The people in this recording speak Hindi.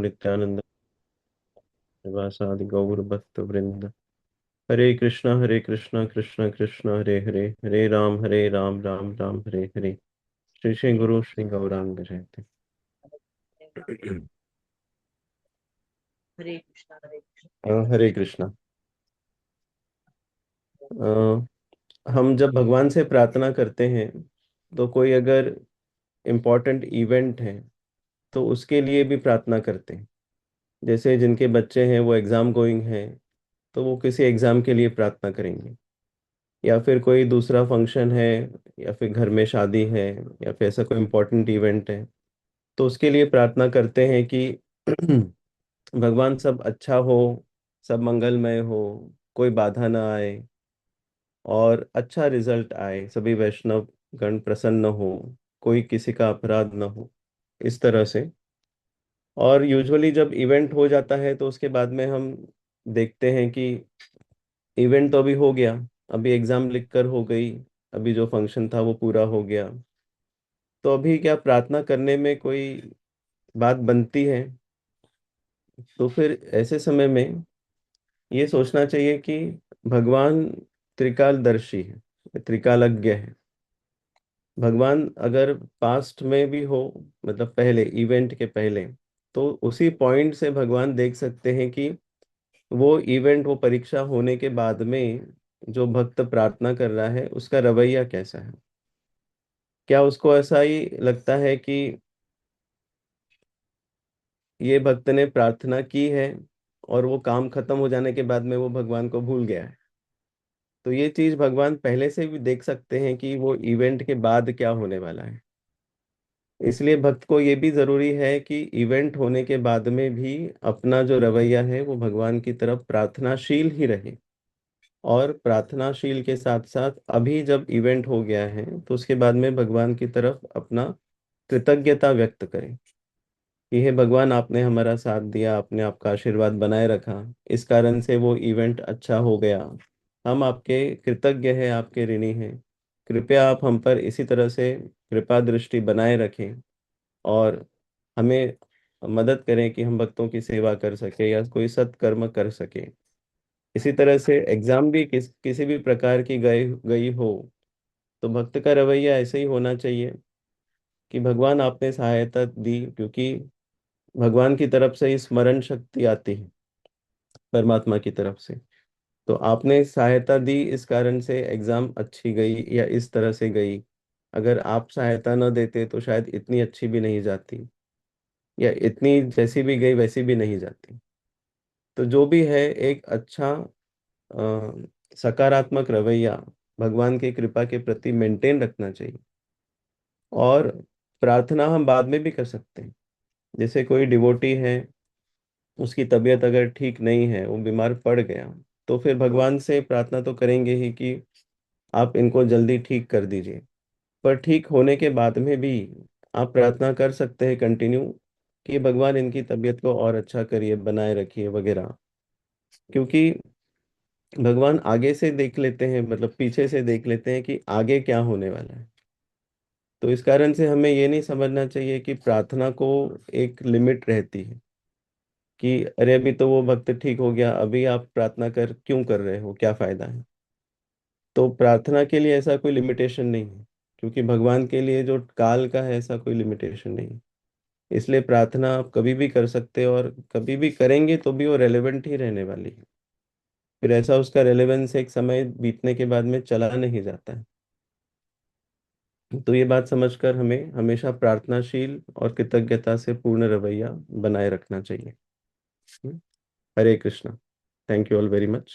नित्यानंद वासादि गौर भक्त वृंद। हरे कृष्णा कृष्ण कृष्ण हरे हरे, हरे राम राम राम हरे हरे। श्री श्री गुरु श्री गौरांग जयते। हरे कृष्णा हरे कृष्णा। हरे कृष्णा। हम जब भगवान से प्रार्थना करते हैं तो कोई अगर इम्पोर्टेंट इवेंट है तो उसके लिए भी प्रार्थना करते हैं। जैसे जिनके बच्चे हैं वो एग्जाम गोइंग हैं तो वो किसी एग्जाम के लिए प्रार्थना करेंगे, या फिर कोई दूसरा फंक्शन है, या फिर घर में शादी है, या फिर ऐसा कोई इम्पोर्टेंट इवेंट है तो उसके लिए प्रार्थना करते हैं कि भगवान सब अच्छा हो, सब मंगलमय हो, कोई बाधा ना आए और अच्छा रिजल्ट आए, सभी वैष्णव गण प्रसन्न हो, कोई किसी का अपराध ना हो, इस तरह से। और यूजुअली जब इवेंट हो जाता है तो उसके बाद में हम देखते हैं कि इवेंट तो अभी हो गया, अभी एग्जाम लिख कर हो गई, अभी जो फंक्शन था वो पूरा हो गया, तो अभी क्या प्रार्थना करने में कोई बात बनती है? तो फिर ऐसे समय में ये सोचना चाहिए कि भगवान त्रिकालदर्शी है, त्रिकालज्ञ है। भगवान अगर पास्ट में भी हो, मतलब पहले इवेंट के पहले, तो उसी पॉइंट से भगवान देख सकते हैं कि वो इवेंट, वो परीक्षा होने के बाद में जो भक्त प्रार्थना कर रहा है उसका रवैया कैसा है। क्या उसको ऐसा ही लगता है कि ये भक्त ने प्रार्थना की है और वो काम खत्म हो जाने के बाद में वो भगवान को भूल गया है? तो ये चीज भगवान पहले से भी देख सकते हैं कि वो इवेंट के बाद क्या होने वाला है। इसलिए भक्त को ये भी जरूरी है कि इवेंट होने के बाद में भी अपना जो रवैया है वो भगवान की तरफ प्रार्थनाशील ही रहे। और प्रार्थनाशील के साथ साथ अभी जब इवेंट हो गया है तो उसके बाद में भगवान की तरफ अपना कृतज्ञता व्यक्त करें कि हे भगवान, आपने हमारा साथ दिया, आपने आपका आशीर्वाद बनाए रखा, इस कारण से वो इवेंट अच्छा हो गया। हम आपके कृतज्ञ हैं, आपके ऋणी हैं। कृपया आप हम पर इसी तरह से कृपा दृष्टि बनाए रखें और हमें मदद करें कि हम भक्तों की सेवा कर सके या कोई सत्कर्म कर सके। इसी तरह से एग्जाम भी किसी भी प्रकार की गई गई हो तो भक्त का रवैया ऐसे ही होना चाहिए कि भगवान आपने सहायता दी, क्योंकि भगवान की तरफ से ही स्मरण शक्ति आती है, परमात्मा की तरफ से। तो आपने सहायता दी, इस कारण से एग्जाम अच्छी गई या इस तरह से गई। अगर आप सहायता न देते तो शायद इतनी अच्छी भी नहीं जाती, या इतनी जैसी भी गई वैसी भी नहीं जाती। तो जो भी है, एक अच्छा सकारात्मक रवैया भगवान की कृपा के प्रति मेंटेन रखना चाहिए। और प्रार्थना हम बाद में भी कर सकते हैं। जैसे कोई डिवोटी है, उसकी तबीयत अगर ठीक नहीं है, वो बीमार पड़ गया, तो फिर भगवान से प्रार्थना तो करेंगे ही कि आप इनको जल्दी ठीक कर दीजिए। पर ठीक होने के बाद में भी आप प्रार्थना कर सकते हैं कंटिन्यू कि भगवान इनकी तबीयत को और अच्छा करिए, बनाए रखिए वगैरह। क्योंकि भगवान आगे से देख लेते हैं, मतलब पीछे से देख लेते हैं कि आगे क्या होने वाला है। तो इस कारण से हमें ये नहीं समझना चाहिए कि प्रार्थना को एक लिमिट रहती है कि अरे अभी तो वो भक्त ठीक हो गया, अभी आप प्रार्थना कर क्यों कर रहे हो, क्या फायदा है। तो प्रार्थना के लिए ऐसा कोई लिमिटेशन नहीं है, क्योंकि भगवान के लिए जो काल का है ऐसा कोई लिमिटेशन नहीं है। इसलिए प्रार्थना आप कभी भी कर सकते हो, और कभी भी करेंगे तो भी वो रेलेवेंट ही रहने वाली है। फिर ऐसा उसका रेलेवेंस एक समय बीतने के बाद में चला नहीं जाता है। तो ये बात समझकर हमें हमेशा प्रार्थनाशील और कृतज्ञता से पूर्ण रवैया बनाए रखना चाहिए। Hare Krishna. Thank you all very much.